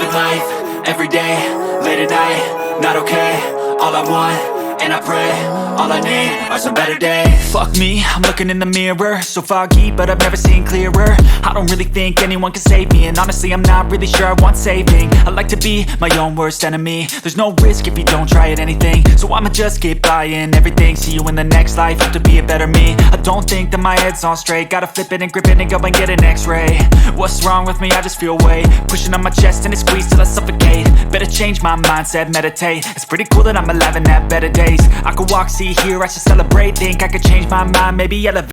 living life, everyday, late at night, not okay. All I want, and I pray, all I need are some better days. Fuck me, I'm looking in the mirror, so foggy, but I've never seen clearer. I don't really think anyone can save me, and honestly I'm not really sure I want saving. I like to be my own worst enemy. There's no risk if you don't try at anything, so I'ma just keep buying everything. See you in the next life, have to be a better me. I don't think that my head's on straight, gotta flip it and grip it and go and get an x-ray. What's wrong with me? I just feel weight pushing on my chest and it squeezes till I suffocate. Better change my mindset, meditate. It's pretty cool that I'm alive and have better days. I could walk, see, hear, I should celebrate. Think I could change my mind, maybe elevate.